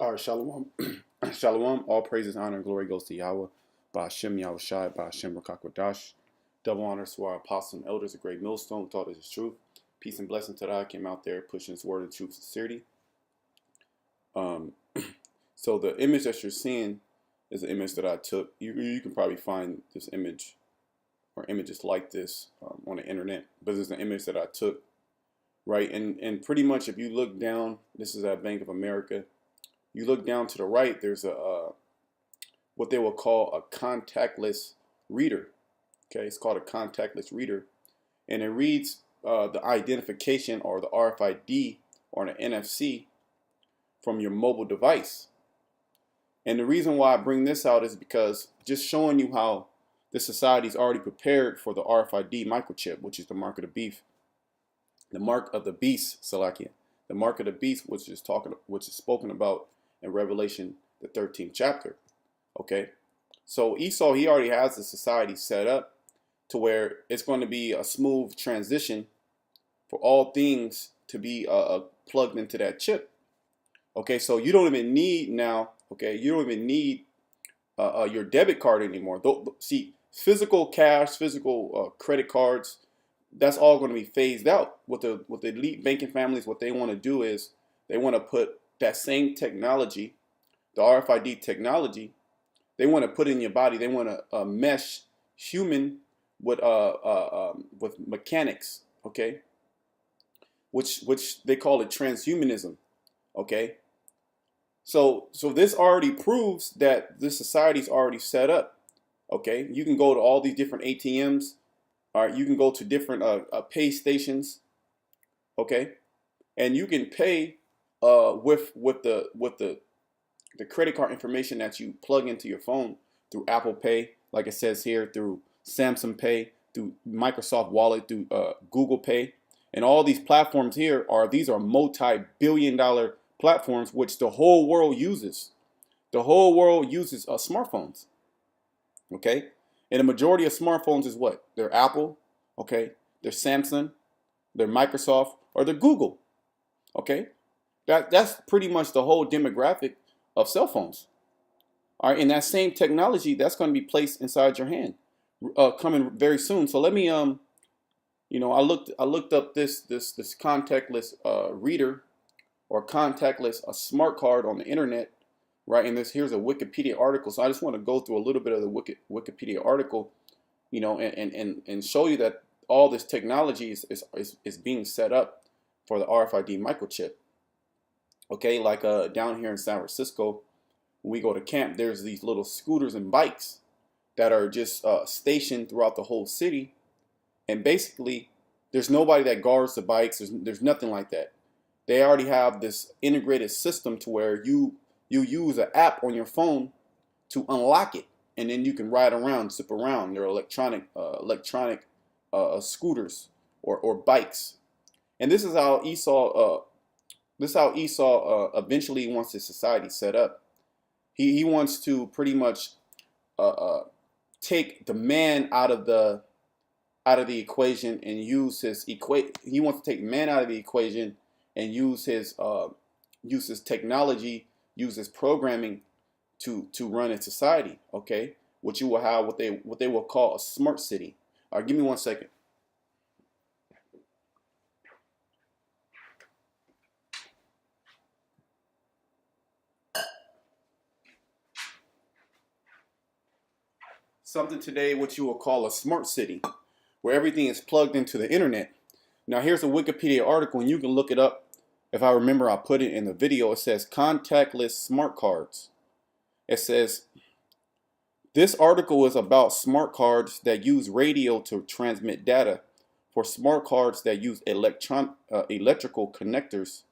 All right, Shalom. Shalom. All praises, honor, and glory goes to Yahweh. By Hashem Yahweh Shai, by Hashem Rakakwadash. Double honors to our apostles and elders, a great millstone, taught us his truth. Peace and blessing to that came out there pushing his word of truth and sincerity. Um, so the image that you're seeing is an image that I took. You can probably find this image or images like this on the internet, but it's an image that I took, right? And pretty much if you look down, this is at Bank of America. You look down to the right, there's a what they will call a contactless reader. Okay, it's called a contactless reader, and it reads the identification or the RFID or the NFC from your mobile device. And the reason why I bring this out is because just showing you how the society is already prepared for the RFID microchip, which is the mark of the beast, the mark of the beast, Salakia, the mark of the beast, which is spoken about in Revelation, the 13th chapter. Okay, so Esau, he already has the society set up to where it's going to be a smooth transition for all things to be plugged into that chip. Okay, so you don't even need now. Okay, you don't even need your debit card anymore. See, physical cash, physical credit cards, that's all going to be phased out. With the elite banking families, what they want to do is they want to put that same technology, the RFID technology, they want to put in your body. They want to mesh human with mechanics, okay? Which they call it transhumanism, okay? So this already proves that this society is already set up, okay? You can go to all these different ATMs, all right? You can go to different pay stations, okay? And you can pay with the credit card information that you plug into your phone through Apple Pay, like it says here, through Samsung Pay, through Microsoft Wallet, through Google Pay, and all these platforms here these are multi-billion-dollar platforms which the whole world uses. The whole world uses smartphones, okay? And the majority of smartphones is what? They're Apple, okay? They're Samsung, they're Microsoft, or they're Google, okay? That's pretty much the whole demographic of cell phones. All right, and that same technology that's going to be placed inside your hand, coming very soon. So let me I looked up this contactless reader or contactless smart card on the internet, right? And here's a Wikipedia article. So I just want to go through a little bit of the Wikipedia article, and show you that all this technology is being set up for the RFID microchip. Okay, like down here in San Francisco, when we go to camp, there's these little scooters and bikes that are just stationed throughout the whole city. And basically, there's nobody that guards the bikes. There's nothing like that. They already have this integrated system to where you use an app on your phone to unlock it. And then you can ride around, zip around. They're electronic scooters or bikes. And this is how Esau eventually wants his society set up. He wants to pretty much take the man out of the equation and use his He wants to take man out of the equation and use his technology, use his programming to run a society. Okay, which you will have what they will call a smart city. All right, give me 1 second. Something today what you will call a smart city, where everything is plugged into the internet. Now here's a Wikipedia article, and you can look it up. If I remember, I'll put it in the video. It says contactless smart cards. It says this article is about smart cards that use radio to transmit data. For smart cards that use electrical connectors,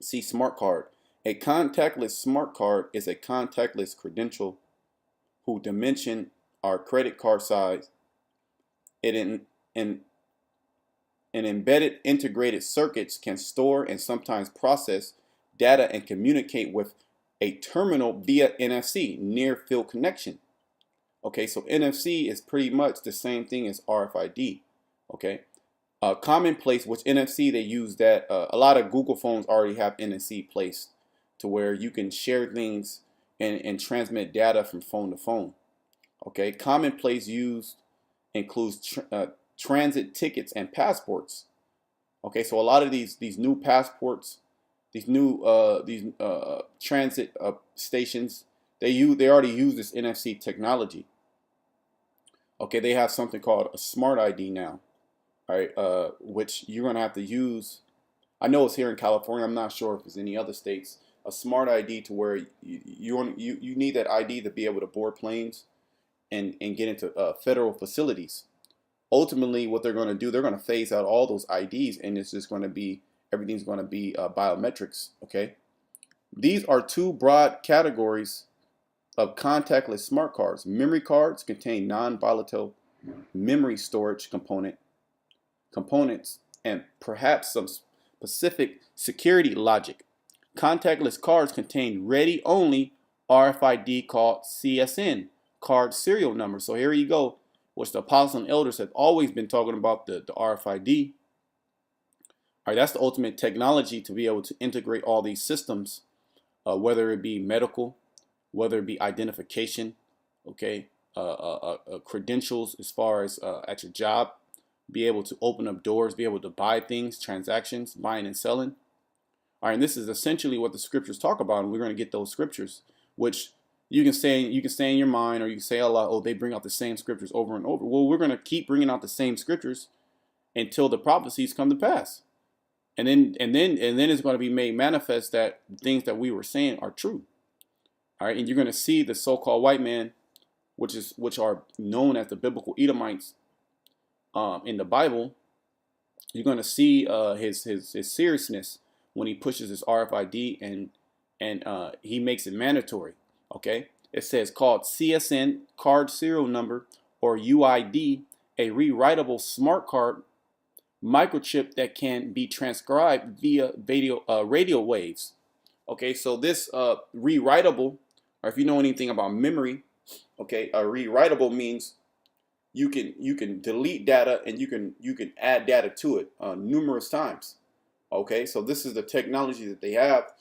see smart card. A contactless smart card is a contactless credential whose dimension are credit card size. An embedded integrated circuits can store and sometimes process data and communicate with a terminal via NFC, near field connection. Okay, so NFC is pretty much the same thing as RFID. Okay, commonplace with NFC, they use that. A lot of Google phones already have NFC placed to where you can share things and transmit data from phone to phone. Okay, commonplace used includes transit tickets and passports. Okay, so a lot of these new passports, these transit stations, they already use this NFC technology. Okay, they have something called a smart ID now. All right, which you're gonna have to use. I know it's here in California. I'm not sure if it's any other states. A smart ID to where you need that ID to be able to board planes and get into federal facilities. Ultimately, what they're going to do, they're going to phase out all those IDs, and it's just going to be everything's going to be biometrics. Okay, these are two broad categories of contactless smart cards. Memory cards contain non-volatile memory storage components and perhaps some specific security logic. Contactless cards contain ready-only RFID called CSN, card serial number. So here you go, which the apostles and elders have always been talking about, the RFID. All right, that's the ultimate technology to be able to integrate all these systems, whether it be medical, whether it be identification, okay, credentials as far as at your job, be able to open up doors, be able to buy things, transactions, buying and selling. All right, and this is essentially what the scriptures talk about, and we're going to get those scriptures, which you can say in your mind, or you can say a lot. Oh, they bring out the same scriptures over and over. Well, we're going to keep bringing out the same scriptures until the prophecies come to pass, and then it's going to be made manifest that things that we were saying are true. All right, and you're going to see the so-called white man, which are known as the biblical Edomites in the Bible. You're going to see his seriousness when he pushes his RFID and he makes it mandatory. Okay, it says called CSN, card serial number, or UID, a rewritable smart card microchip that can be transcribed via radio waves. Okay, so this rewritable, or if you know anything about memory, okay, a rewritable means you can delete data and you can add data to it numerous times. Okay, so this is the technology that they have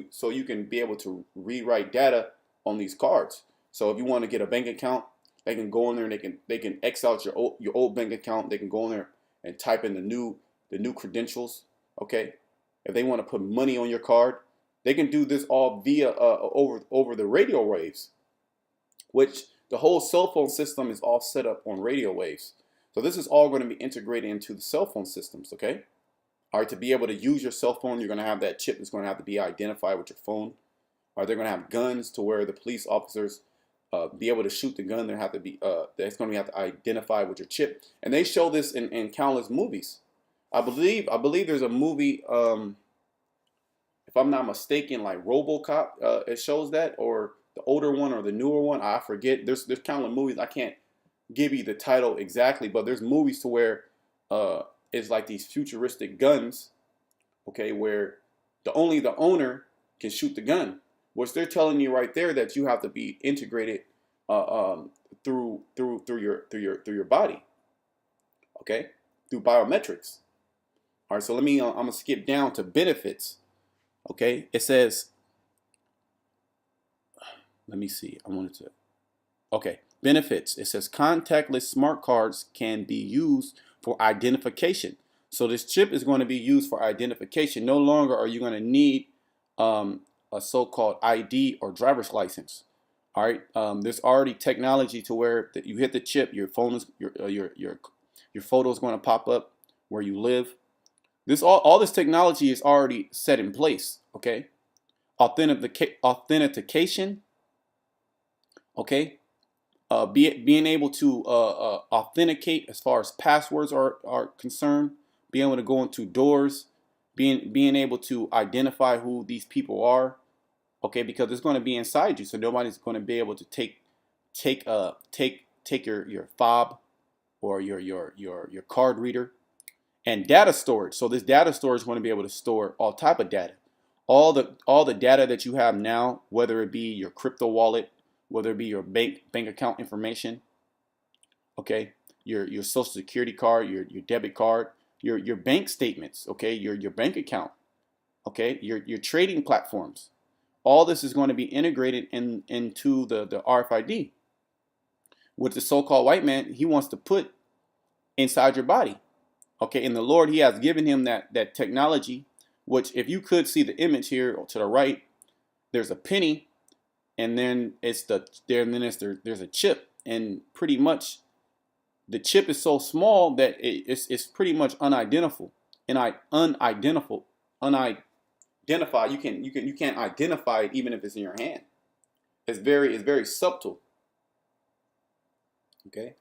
so you can be able to rewrite data on these cards. So if you want to get a bank account, they can go in there and they can X out your old bank account. They can go in there and type in the new credentials. Okay, if they want to put money on your card, they can do this all via over the radio waves, which the whole cell phone system is all set up on radio waves. So this is all going to be integrated into the cell phone systems. Okay. All right, to be able to use your cell phone, you're going to have that chip that's going to have to be identified with your phone. Or they're going to have guns to where the police officers be able to shoot the gun. That's going to have to identify with your chip. And they show this in countless movies. I believe there's a movie, if I'm not mistaken, like RoboCop. It shows that, or the older one or the newer one. I forget. There's countless movies. I can't give you the title exactly, but there's movies to where it's like these futuristic guns, okay, where only the owner can shoot the gun. Which they're telling you right there that you have to be integrated through your body, okay, through biometrics. All right, so I'm gonna skip down to benefits. Okay, it says, let me see. Okay, benefits. It says contactless smart cards can be used for identification. So this chip is going to be used for identification. No longer are you going to need a so-called ID or driver's license. All right, there's already technology to where that you hit the chip, your phone is your photo is going to pop up where you live. All this technology is already set in place. Okay, authentication. Okay, being able to authenticate as far as passwords are concerned, being able to go into doors, being able to identify who these people are, okay, because it's going to be inside you, so nobody's going to be able to take your fob or your card reader. And data storage. So this data storage is going to be able to store all type of data, all the data that you have now, whether it be your crypto wallet, whether it be your bank account information, okay, your social security card, your debit card, your bank statements, okay, your bank account, okay, your trading platforms. All this is going to be integrated into the RFID, which the so-called white man, he wants to put inside your body. Okay, and the Lord, he has given him that technology, which if you could see the image here to the right, there's a penny, and then there's a chip, and pretty much the chip is so small that it's pretty much unidentifiable, unidentified. You can't identify it even if it's in your hand. It's very subtle. Okay.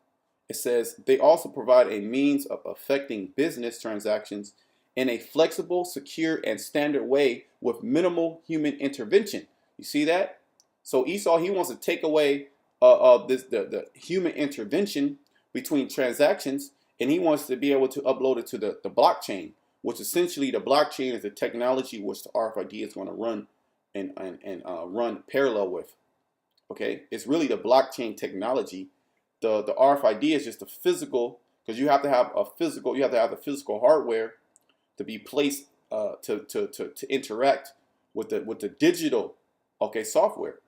It says they also provide a means of affecting business transactions in a flexible, secure, and standard way with minimal human intervention. You see that? So Esau, he wants to take away the human intervention between transactions, and he wants to be able to upload it to the blockchain, which essentially the blockchain is the technology which the RFID is going to run and run parallel with. Okay, it's really the blockchain technology. The RFID is just a physical, because you have to have the physical hardware to be placed to interact with the digital, okay, software.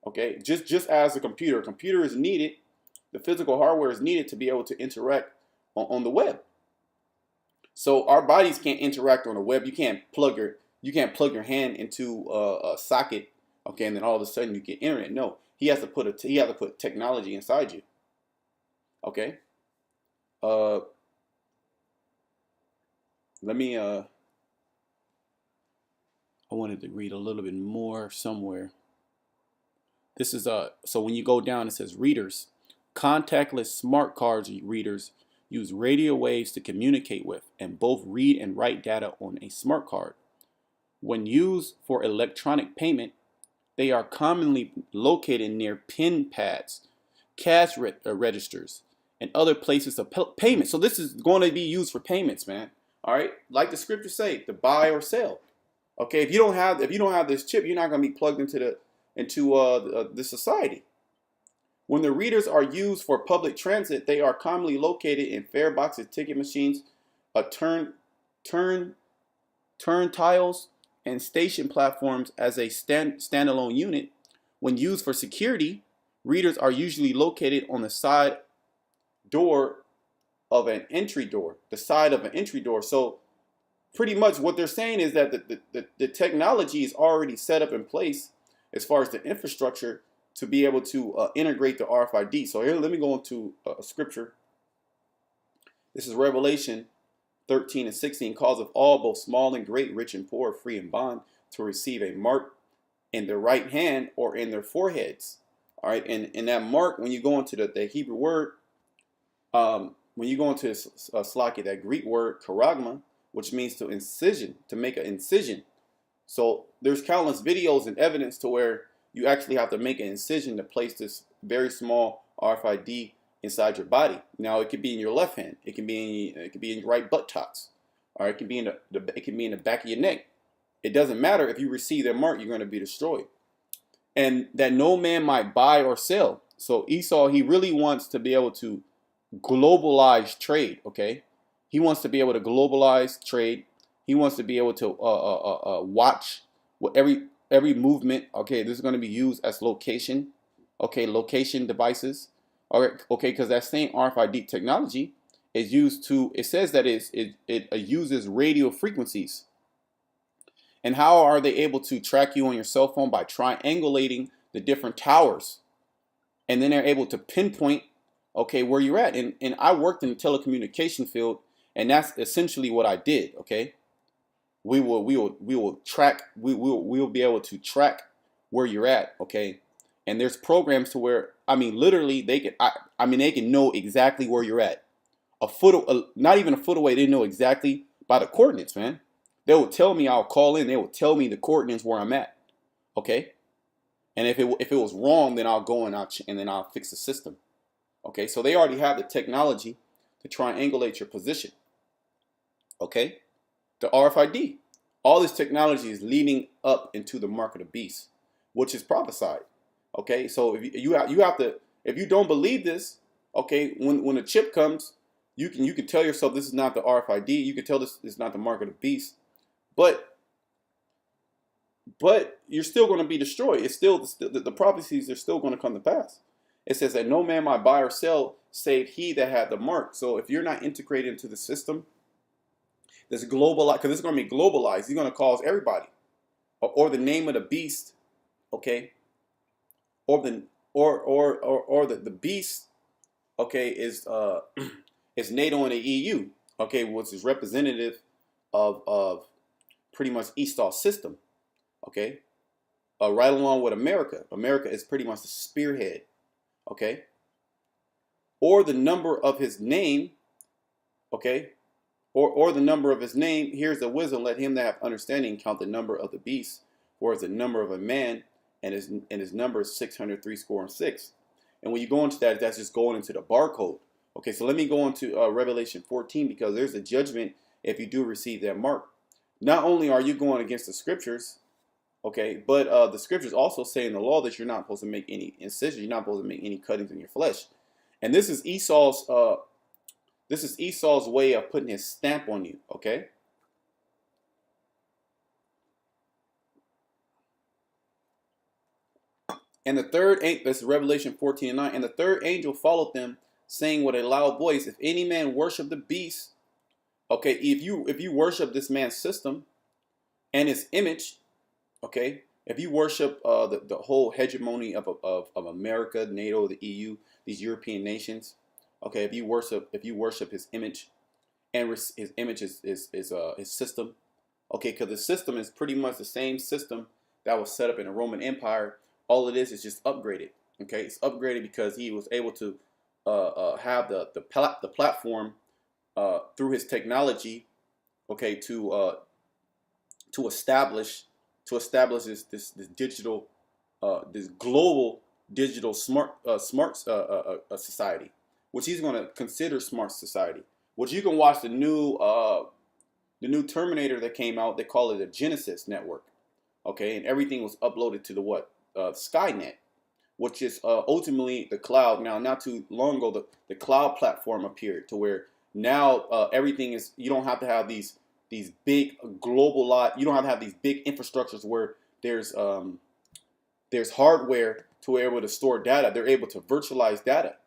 Okay, just as a computer is needed, the physical hardware is needed to be able to interact on the web. So our bodies can't interact on the web. You can't plug your hand into a socket, okay, and then all of a sudden you get internet. No, he has to put technology inside you. Okay. Let me I wanted to read a little bit more somewhere. This is so when you go down, it says readers, contactless smart cards readers use radio waves to communicate with and both read and write data on a smart card. When used for electronic payment, they are commonly located near pin pads, cash registers, and other places of payment. So this is going to be used for payments, man. All right, like the scriptures say, to buy or sell. Okay, if you don't have this chip, you're not going to be plugged into the society. When the readers are used for public transit, they are commonly located in fare boxes, ticket machines, turntiles, and station platforms as a standalone unit. When used for security, readers are usually located on the side door of an entry door, So pretty much what they're saying is that the technology is already set up in place as far as the infrastructure to be able to integrate the RFID. So here, let me go into a scripture. This is Revelation 13 and 16. Calls of all, both small and great, rich and poor, free and bond, to receive a mark in their right hand or in their foreheads. All right, and that mark, when you go into the Hebrew word, when you go into Slaki, that Greek word charagma, which means to incision, to make an incision. So there's countless videos and evidence to where you actually have to make an incision to place this very small RFID inside your body. Now it could be in your left hand, it can be in your right buttocks, or it can be in the back of your neck. It doesn't matter. If you receive that mark, you're going to be destroyed. And that no man might buy or sell. So Esau, he really wants to be able to globalize trade. Okay, he wants to be able to globalize trade. He wants to be able to watch what every movement. Okay, this is going to be used as location. Okay, location devices. All right, okay, because that same RFID technology is used to. It says that it uses radio frequencies. And how are they able to track you on your cell phone? By triangulating the different towers, and then they're able to pinpoint, okay, where you're at. And I worked in the telecommunication field, and that's essentially what I did. Okay, we will be able to track where you're at. Okay, and there's programs to where, I mean, literally they can know exactly where you're at. Not even a foot away, they know exactly by the coordinates, man. They will tell me, I'll call in, they will tell me the coordinates where I'm at. Okay, and if it was wrong, then I'll go and I'll fix the system. Okay, so they already have the technology to triangulate your position. Okay, the RFID, all this technology is leading up into the mark of the beast, which is prophesied. Okay, so if you have to, if you don't believe this, okay, when a chip comes, you can tell yourself this is not the RFID. You can tell this is not the mark of the beast, but but you're still going to be destroyed. It's still the prophecies are still going to come to pass. It says that no man might buy or sell save he that had the mark. So if you're not integrated into the system, this global, because it's going to be globalized, it's going to cause everybody, or the name of the beast, okay, or the beast, okay, is is NATO and the EU, okay, which is representative of pretty much Esau's system, okay, right along with America. America is pretty much the spearhead, okay, or the number of his name, okay, or the number of his name. Here's the wisdom: let him that have understanding count the number of the beast, for it's the number of a man, and his number is 603 score and six. And when you go into that, that's just going into the barcode. Okay, so let me go into Revelation 14, because there's a judgment if you do receive that mark. Not only are you going against the scriptures, okay, but the scriptures also say in the law that you're not supposed to make any incisions, you're not supposed to make any cuttings in your flesh. And this is Esau's way of putting his stamp on you, okay? And the third, this is Revelation 14 and 9, and the third angel followed them, saying with a loud voice, if any man worship the beast, okay, if you worship this man's system and his image, okay, if you worship the whole hegemony of America, NATO, the EU, these European nations, okay, if you worship his image, and his image is his system, okay, because the system is pretty much the same system that was set up in the Roman Empire. All it is just upgraded. Okay, it's upgraded because he was able to have the platform through his technology, okay, to establish this digital this global digital smart society, which he's going to consider smart society. Which you can watch the new Terminator that came out. They call it a Genesis network, okay, and everything was uploaded to the Skynet, which is ultimately the cloud. Now, not too long ago, the cloud platform appeared to where now everything is. You don't have to have these big global you don't have to have these big infrastructures where there's hardware to be able to store data. They're able to virtualize data.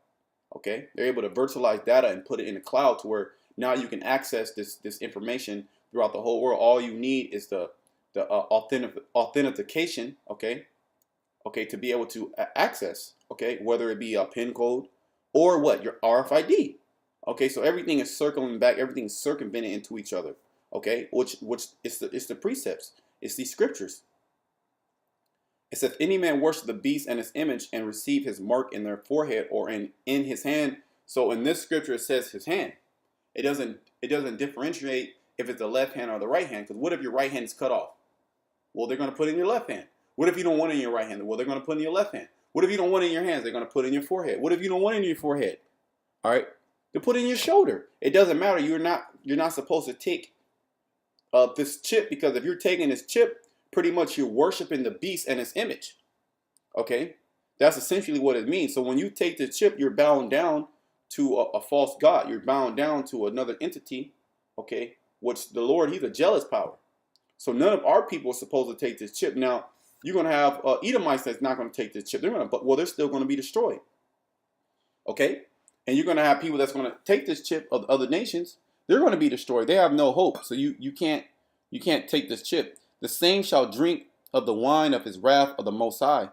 Okay, they're able to virtualize data and put it in the cloud to where now you can access this information throughout the whole world. All you need is the authentication. Okay, to be able to access. Okay, whether it be a PIN code or your RFID. Okay, so everything is circling back. Everything is circumventing into each other. Okay, which it's the precepts. It's these scriptures. It says, any man worship the beast and his image and receive his mark in their forehead or in his hand. So in this scripture, it says his hand. It doesn't differentiate if it's the left hand or the right hand. Because what if your right hand is cut off? Well, they're going to put it in your left hand. What if you don't want it in your right hand? Well, they're going to put it in your left hand. What if you don't want it in your hands? They're going to put it in your forehead. What if you don't want it in your forehead? All right, they put it in your shoulder. It doesn't matter. You're not supposed to take this chip, because if you're taking this chip, pretty much you're worshiping the beast and his image. Okay, that's essentially what it means. So when you take the chip, you're bound down to a false god. You're bound down to another entity. Okay, which the Lord, he's a jealous power. So none of our people are supposed to take this chip. Now you're going to have Edomites that's not going to take this chip. They're still going to be destroyed. Okay, and you're going to have people that's going to take this chip of other nations. They're going to be destroyed. They have no hope. So you can't take this chip. The same shall drink of the wine of his wrath of the Most High.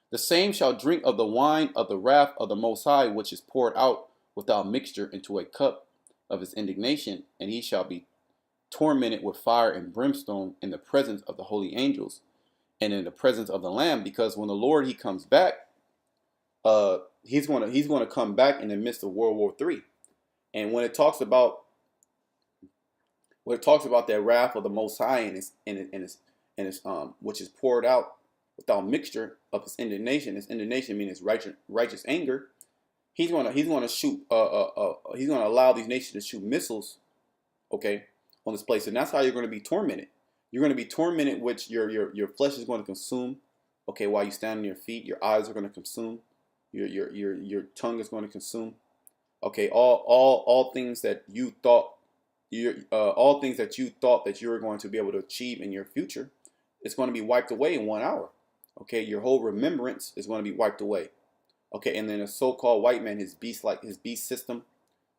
The same shall drink of the wine of the wrath of the Most High, which is poured out without mixture into a cup of his indignation, and he shall be tormented with fire and brimstone in the presence of the holy angels and in the presence of the Lamb. Because when the Lord, he comes back, he's going to come back in the midst of World War III. And when it talks about that wrath of the Most High and his which is poured out without mixture of his indignation. His indignation means his righteous anger. He's gonna shoot. He's gonna allow these nations to shoot missiles, okay, on this place, and that's how you're going to be tormented. You're going to be tormented, which your flesh is going to consume. Okay, while you stand on your feet, your eyes are going to consume. Your tongue is going to consume. Okay, all things that you thought. All things that you thought that you were going to be able to achieve in your future, it's going to be wiped away in 1 hour. Okay, your whole remembrance is going to be wiped away. Okay, and then a so-called white man, his beast, like his beast system,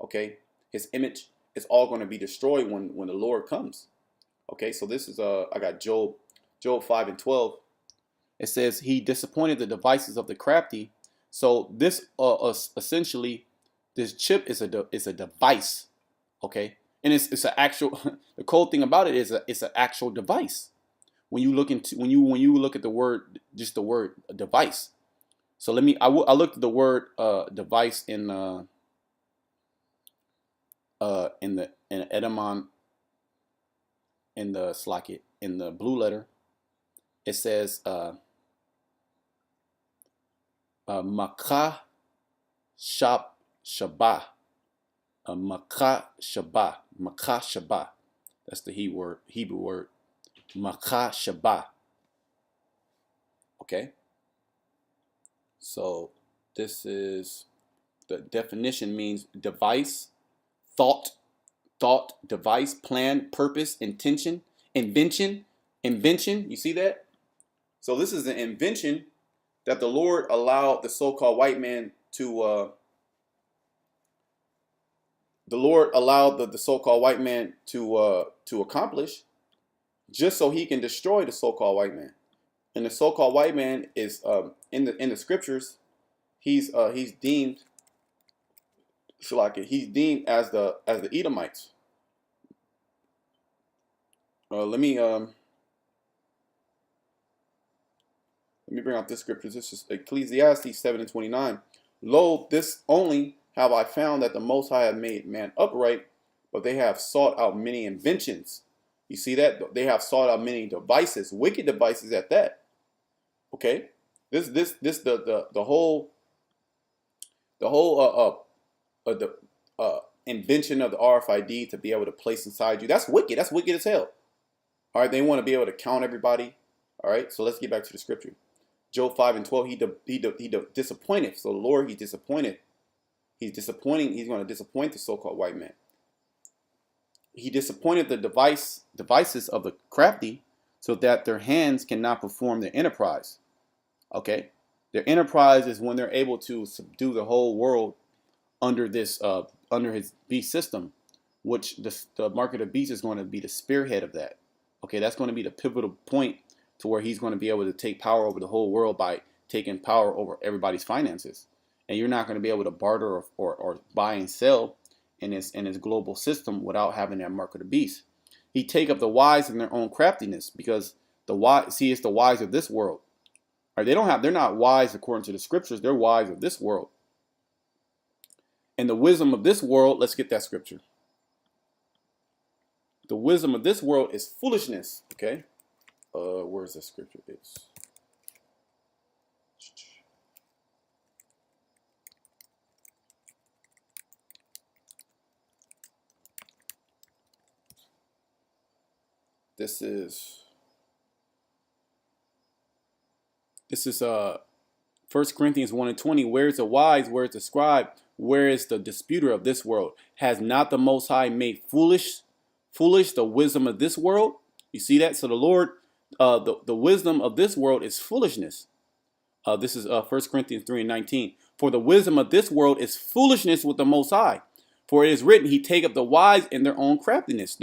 okay, his image, is all going to be destroyed when the Lord comes. Okay, so this is I got Job 5:12. It says he disappointed the devices of the crafty. So this essentially, this chip is a device. Okay, and it's an actual. The cool thing about it is it's an actual device. When you look at the word, just the word device. So I looked at the word device in the Edamon, in the Slacket, in the blue letter. It says makah shabah, makah shabah. That's the Hebrew word, makah shabah. Okay. So this is the definition, means device, thought, device, plan, purpose, intention, invention. You see that? So this is an invention that the Lord allowed the so-called white man to. The Lord allowed the so-called white man to accomplish, just so he can destroy the so-called white man. And the so-called white man is in the scriptures, he's deemed he's deemed as the Edomites. Let me bring out this scripture. This is Ecclesiastes 7:29. Lo, this only have I found, that the Most High have made man upright, but they have sought out many inventions. You see that? They have sought out many devices, wicked devices at that. Okay, the whole invention of the RFID to be able to place inside you, that's wicked. That's wicked as hell. All right, they want to be able to count everybody. All right, so let's get back to the scripture. Job 5:12. He disappointed. So the Lord, he's disappointed. He's disappointing. He's going to disappoint the so-called white man. He disappointed the devices of the crafty, so that their hands cannot perform their enterprise. Okay, their enterprise is when they're able to subdue the whole world under his beast system, which the mark of the beast is going to be the spearhead of that. Okay, that's going to be the pivotal point to where he's going to be able to take power over the whole world by taking power over everybody's finances. And you're not going to be able to barter or buy and sell in his global system without having that mark of the beast. He take up the wise in their own craftiness, because it's the wise of this world. Right? They're not wise according to the scriptures. They're wise of this world. And the wisdom of this world, let's get that scripture. The wisdom of this world is foolishness. Okay, where's the scripture? This is 1 Corinthians 1:20. Where is the wise? Where is the scribe? Where is the disputer of this world? Has not the Most High made foolish the wisdom of this world? You see that? So the Lord, the wisdom of this world is foolishness. This is 1 Corinthians 3:19. For the wisdom of this world is foolishness with the Most High. For it is written, he take up the wise in their own craftiness.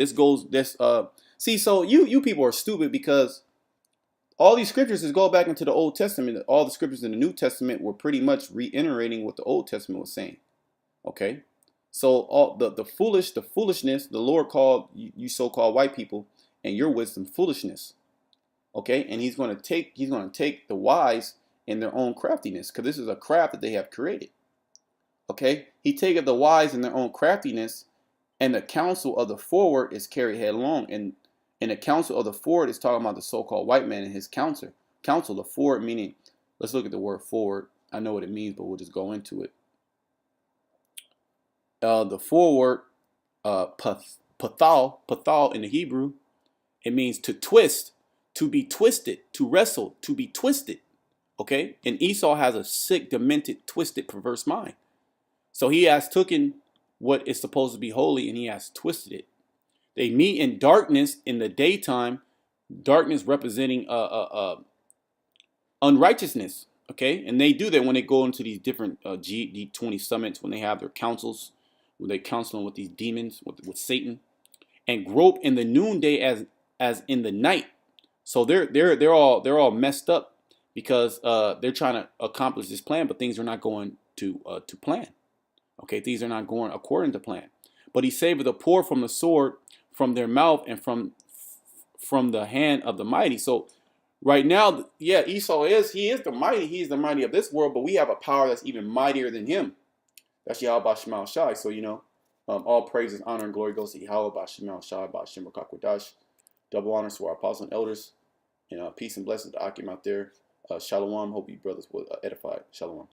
See, so you people are stupid, because all these scriptures is go back into the Old Testament. All the scriptures in the New Testament were pretty much reiterating what the Old Testament was saying. Okay, so all the foolishness, the Lord called you so-called white people and your wisdom foolishness. Okay, and he's going to take the wise in their own craftiness, because this is a craft that they have created. Okay, he taketh the wise in their own craftiness, and the counsel of the forward is carried headlong. And the counsel of the forward is talking about the so-called white man and his counsel. The forward meaning, let's look at the word forward. I know what it means, but we'll just go into it. The forward, pathal in the Hebrew, it means to twist, to be twisted, to wrestle, to be twisted. Okay, and Esau has a sick, demented, twisted, perverse mind. So he has taken what is supposed to be holy and he has twisted it. They meet in darkness in the daytime, Darkness representing unrighteousness. Okay, and they do that when they go into these different G20 summits, when they have their councils, when they counseling with these demons, with Satan, and grope in the noonday as in the night. So they're all messed up because they're trying to accomplish this plan, but things are not going to plan. Okay, things are not going according to plan. But he saved the poor from the sword, from their mouth, and from the hand of the mighty. So right now, yeah, Esau is the mighty. He's the mighty of this world, but we have a power that's even mightier than him. That's Yahweh Shemal Shai. So, all praises, honor, and glory goes to Yahweh Shemal Shai, Bashem Rakakwadash. Double honors to our apostles and elders. And peace and blessings to Akim out there. Shalom. Hope you brothers will edify. Shalom.